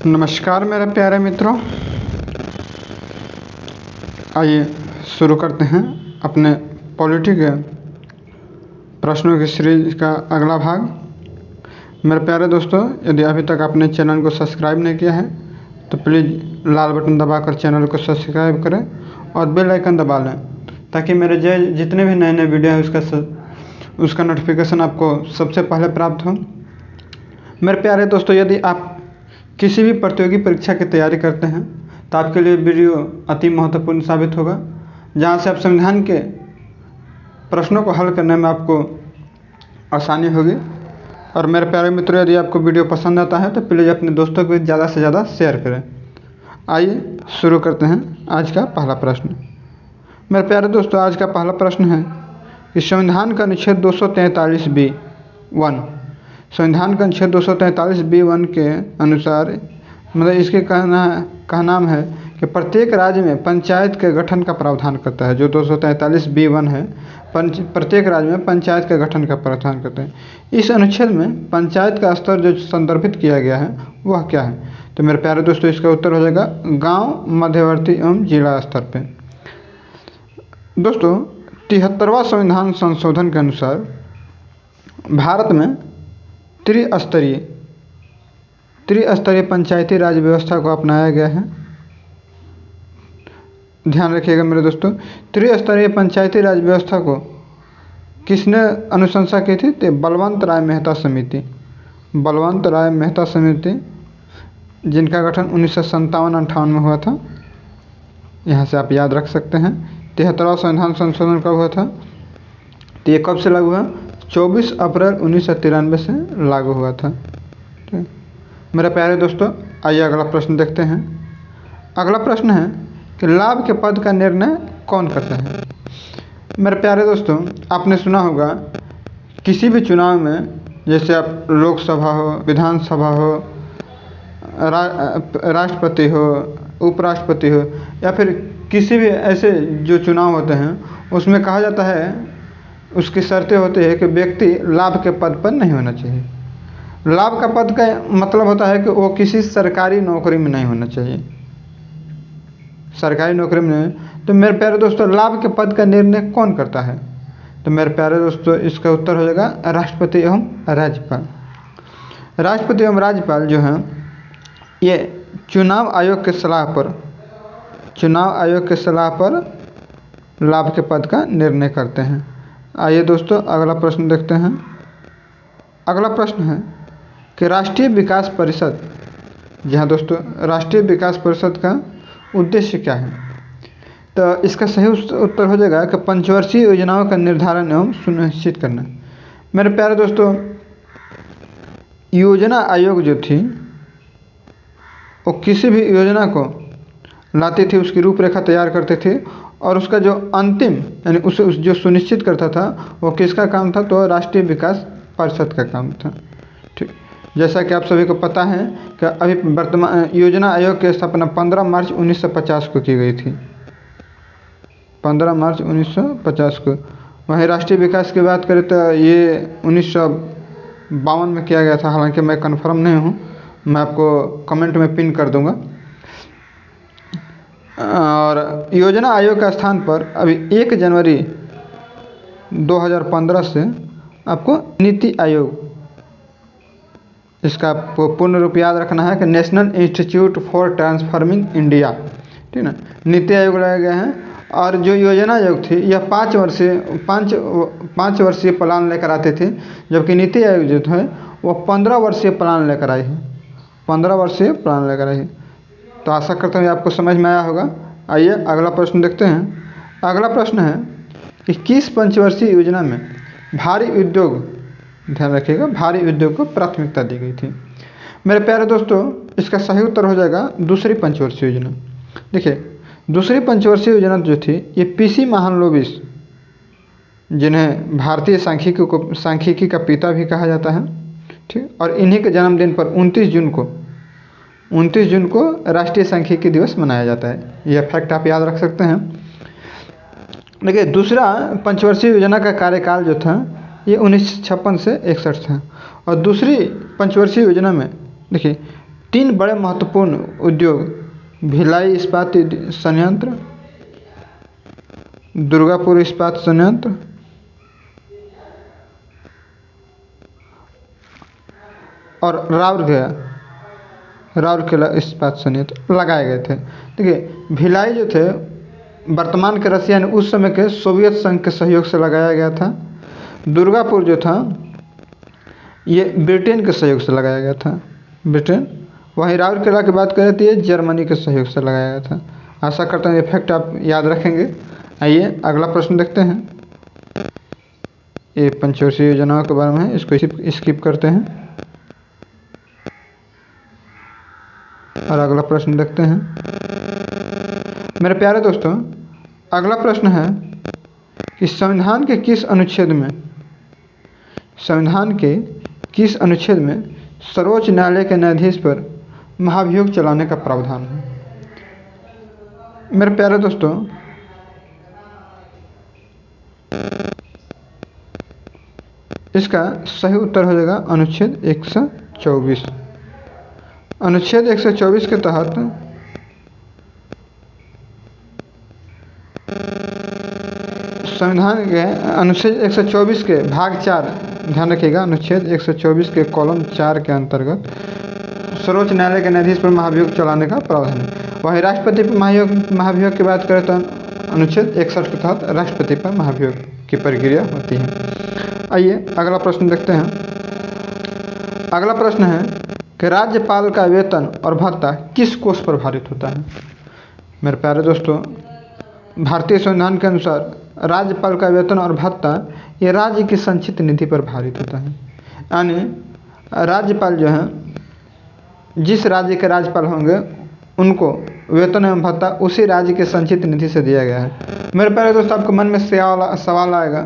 नमस्कार मेरे प्यारे मित्रों, आइए शुरू करते हैं अपने पॉलिटी के प्रश्नों की सीरीज का अगला भाग। मेरे प्यारे दोस्तों, यदि अभी तक आपने चैनल को सब्सक्राइब नहीं किया है तो प्लीज़ लाल बटन दबाकर चैनल को सब्सक्राइब करें और बेल आइकन दबा लें ताकि मेरे जितने भी नए नए वीडियो हैं उसका नोटिफिकेशन आपको सबसे पहले प्राप्त हो। मेरे प्यारे दोस्तों, यदि आप किसी भी प्रतियोगी परीक्षा की तैयारी करते हैं तो आपके लिए वीडियो अति महत्वपूर्ण साबित होगा, जहां से आप संविधान के प्रश्नों को हल करने में आपको आसानी होगी। और मेरे प्यारे मित्रों, यदि आपको वीडियो पसंद आता है तो प्लीज़ अपने दोस्तों को ज़्यादा से ज़्यादा शेयर करें। आइए शुरू करते हैं आज का पहला प्रश्न। मेरे प्यारे दोस्तों, आज का पहला प्रश्न है कि संविधान का अनुच्छेद 243(b)(1) संविधान का अनुच्छेद 243(b)(1) के अनुसार, मतलब इसके का नाम है कि प्रत्येक राज्य में पंचायत के गठन का प्रावधान करता है। जो 243(b)(1 है, प्रत्येक राज्य में पंचायत के गठन का प्रावधान करता है। इस अनुच्छेद में पंचायत का स्तर जो संदर्भित किया गया है वह क्या है? तो मेरे प्यारे दोस्तों, इसका उत्तर हो जाएगा गांव, मध्यवर्ती एवं जिला स्तर पे। दोस्तों, 73वां संविधान संशोधन के अनुसार भारत में त्रिस्तरीय पंचायती राज व्यवस्था को अपनाया गया है। ध्यान रखिएगा मेरे दोस्तों, त्रिस्तरीय पंचायती राज व्यवस्था को किसने अनुशंसा की थी? तो बलवंत राय मेहता समिति, जिनका गठन 1957-58 में हुआ था। यहाँ से आप याद रख सकते हैं। 73वां संविधान संशोधन कब हुआ था? तो ये कब से लागू हुआ? 24 अप्रैल 1993 से लागू हुआ था। मेरे प्यारे दोस्तों, आइए अगला प्रश्न देखते हैं। अगला प्रश्न है कि लाभ के पद का निर्णय कौन करता है? मेरे प्यारे दोस्तों, आपने सुना होगा किसी भी चुनाव में, जैसे आप लोकसभा हो, विधानसभा हो, राष्ट्रपति हो, उपराष्ट्रपति हो, या फिर किसी भी ऐसे जो चुनाव होते हैं, उसमें कहा जाता है, उसकी शर्तें होती है कि व्यक्ति लाभ के पद पर नहीं होना चाहिए। लाभ का पद का मतलब होता है कि वो किसी सरकारी नौकरी में नहीं होना चाहिए, सरकारी नौकरी में नहीं। तो मेरे प्यारे दोस्तों, लाभ के पद का निर्णय कौन करता है? तो मेरे प्यारे दोस्तों, इसका उत्तर हो जाएगा राष्ट्रपति एवं राज्यपाल। राष्ट्रपति एवं राज्यपाल जो हैं, ये चुनाव आयोग के सलाह पर लाभ के पद का निर्णय करते हैं। आइए दोस्तों अगला प्रश्न देखते हैं। अगला प्रश्न है कि राष्ट्रीय विकास परिषद, जहाँ दोस्तों राष्ट्रीय विकास परिषद का उद्देश्य क्या है? तो इसका सही उत्तर हो जाएगा कि पंचवर्षीय योजनाओं का निर्धारण एवं सुनिश्चित करना। मेरे प्यारे दोस्तों, योजना आयोग जो थी वो किसी भी योजना को लाती थी, उसकी रूपरेखा तैयार करते थे, और उसका जो अंतिम यानी उसे जो सुनिश्चित करता था वो किसका काम था? तो राष्ट्रीय विकास परिषद का काम था। ठीक, जैसा कि आप सभी को पता है कि अभी वर्तमान योजना आयोग की स्थापना 15 मार्च 1950 को की गई थी। 15 मार्च 1950 को। वहीं राष्ट्रीय विकास की बात करें तो ये 1952 में किया गया था, हालांकि मैं कंफर्म नहीं हूँ, मैं आपको कमेंट में पिन कर दूँगा। और योजना आयोग का स्थान पर अभी 1 जनवरी 2015 से आपको नीति आयोग, इसका आपको पूर्ण रूप याद रखना है कि national institute for transforming India, ठीक ना, नीति आयोग लाया गया है। और जो योजना आयोग थी यह 5 वर्षीय प्लान लेकर आते थे, जबकि नीति आयोग जो है वो 15 वर्षीय प्लान लेकर आई है। 15 वर्षीय प्लान लेकर आई है। तो आशा करता हूँ आपको समझ में आया होगा। आइए अगला प्रश्न देखते हैं। अगला प्रश्न है कि किस पंचवर्षीय योजना में भारी उद्योग, ध्यान रखिएगा, भारी उद्योग को प्राथमिकता दी गई थी? मेरे प्यारे दोस्तों, इसका सही उत्तर हो जाएगा दूसरी पंचवर्षीय योजना। देखिए, दूसरी पंचवर्षीय योजना जो थी ये पीसी महालनोबिस, जिन्हें भारतीय सांख्यिकी का पिता भी कहा जाता है, ठीक, और इन्हीं के जन्मदिन पर 29 जून को राष्ट्रीय सांख्यिकी दिवस मनाया जाता है। यह फैक्ट आप याद रख सकते हैं। देखिए, दूसरा पंचवर्षीय योजना का कार्यकाल जो था ये 1956 से 61 था, और दूसरी पंचवर्षीय योजना में देखिए 3 बड़े महत्वपूर्ण उद्योग भिलाई इस्पात संयंत्र, दुर्गापुर इस्पात संयंत्र और राउरकेला इस्पात संयंत्र लगाए गए थे। देखिए, भिलाई जो थे वर्तमान के रसिया ने उस समय के सोवियत संघ के सहयोग से लगाया गया था। दुर्गापुर जो था ये ब्रिटेन के सहयोग से लगाया गया था, ब्रिटेन। वहीं राउरकेला की बात करें तो ये जर्मनी के सहयोग से लगाया गया था। आशा करता हूँ ये फैक्ट आप याद रखेंगे। आइए अगला प्रश्न देखते हैं। ये पंचवर्षीय योजनाओं के बारे में है, इसको स्किप करते हैं और अगला प्रश्न देखते हैं। मेरे प्यारे दोस्तों, अगला प्रश्न है कि संविधान के किस अनुच्छेद में सर्वोच्च न्यायालय के न्यायाधीश पर महाभियोग चलाने का प्रावधान है। मेरे प्यारे दोस्तों, इसका सही उत्तर हो जाएगा अनुच्छेद 124। अनुच्छेद 124 के तहत संविधान के अनुच्छेद 124 के भाग 4, ध्यान रखिएगा, अनुच्छेद 124 के कॉलम 4 के अंतर्गत सर्वोच्च न्यायालय के न्यायाधीश पर महाभियोग चलाने का प्रावधान है। वहीं राष्ट्रपति पर महाभियोग की बात करें तो अनुच्छेद 61 के तहत राष्ट्रपति पर महाभियोग की प्रक्रिया होती है। आइए अगला प्रश्न देखते हैं। अगला प्रश्न है कि राज्यपाल का वेतन और भत्ता किस कोष पर भारित होता है। मेरे प्यारे दोस्तों, भारतीय संविधान के अनुसार राज्यपाल का वेतन और भत्ता ये राज्य की संचित निधि पर भारित होता है। यानी राज्यपाल जो है, जिस राज्य के राज्यपाल होंगे उनको वेतन एवं भत्ता उसी राज्य के संचित निधि से दिया गया है। मेरे प्यारे दोस्तों, आपके मन में सवाल आएगा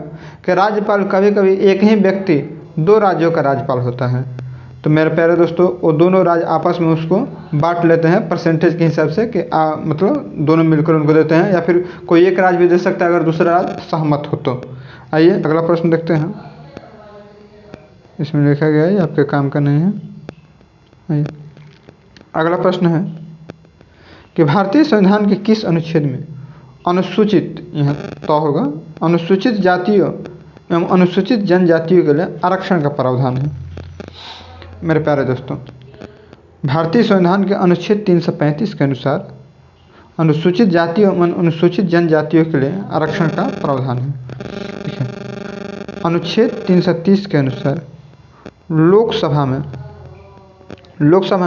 कि राज्यपाल कभी कभी एक ही व्यक्ति 2 राज्यों का राज्यपाल होता है। तो मेरे प्यारे दोस्तों, वो दोनों राज्य आपस में उसको बांट लेते हैं परसेंटेज के हिसाब से कि मतलब दोनों मिलकर उनको देते हैं, या फिर कोई एक राज्य भी दे सकता है अगर दूसरा राज्य सहमत हो तो। आइए अगला प्रश्न देखते हैं। इसमें लिखा गया है, आपके काम का नहीं है। आइए अगला प्रश्न है कि भारतीय संविधान के किस अनुच्छेद में अनुसूचित, यहाँ तो होगा, अनुसूचित जातियों एवं अनुसूचित जनजातियों के लिए आरक्षण का प्रावधान है। मेरे प्यारे दोस्तों, भारतीय संविधान के अनुच्छेद 335 के अनुसार अनुसूचित जातियों एवं अनुसूचित जनजातियों के लिए आरक्षण का प्रावधान है। ठीक है, अनुच्छेद 330 के अनुसार लोकसभा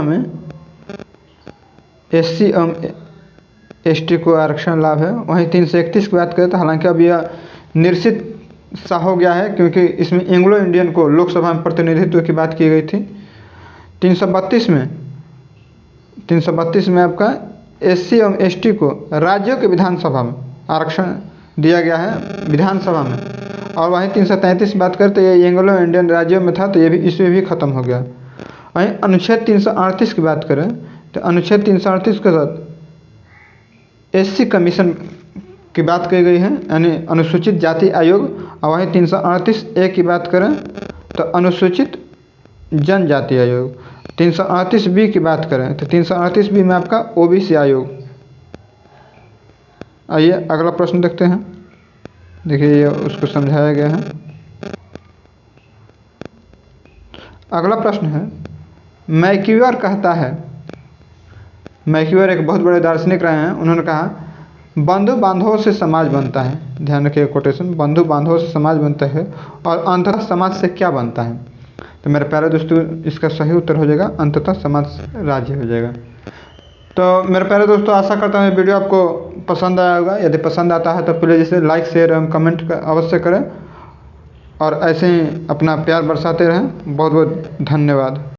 में SC एवं ST को आरक्षण लाभ है। वहीं 331 की बात करें तो हालांकि अब यह निश्चित सा हो गया है, क्योंकि इसमें एंग्लो इंडियन को लोकसभा में प्रतिनिधित्व की बात की गई थी। 332 में आपका SC एवं ST को राज्यों के विधानसभा में आरक्षण दिया गया है, विधानसभा में। और वहीं 333 बात करते तो ये एंग्लो इंडियन राज्यों में था, तो ये भी इसमें भी खत्म हो गया। वहीं अनुच्छेद 338 की बात करें तो अनुच्छेद 338 के तहत SC कमीशन की बात की गई है, यानी अनुसूचित जाति आयोग। और वहीं 338A की बात करें तो अनुसूचित जनजाति आयोग। 338B की बात करें तो 338B में आपका OBC आयोग। आइए अगला प्रश्न देखते हैं। देखिए ये उसको समझाया गया है। अगला प्रश्न है, मैक्यूअर कहता है, मैक्यूअर एक बहुत बड़े दार्शनिक रहे हैं, उन्होंने कहा बंधु बांधवों से समाज बनता है। ध्यान रखिए कोटेशन, बंधु बांधवों से समाज बनता है और अंततः समाज से क्या बनता है। तो मेरे प्यारे दोस्तों, इसका सही उत्तर हो जाएगा अंततः समाज राज्य हो जाएगा। तो मेरे प्यारे दोस्तों, आशा करता हूँ ये वीडियो आपको पसंद आया होगा। यदि पसंद आता है तो प्लीज़ इसे लाइक शेयर एवं कमेंट अवश्य करें और ऐसे ही अपना प्यार बरसाते रहें। बहुत बहुत धन्यवाद।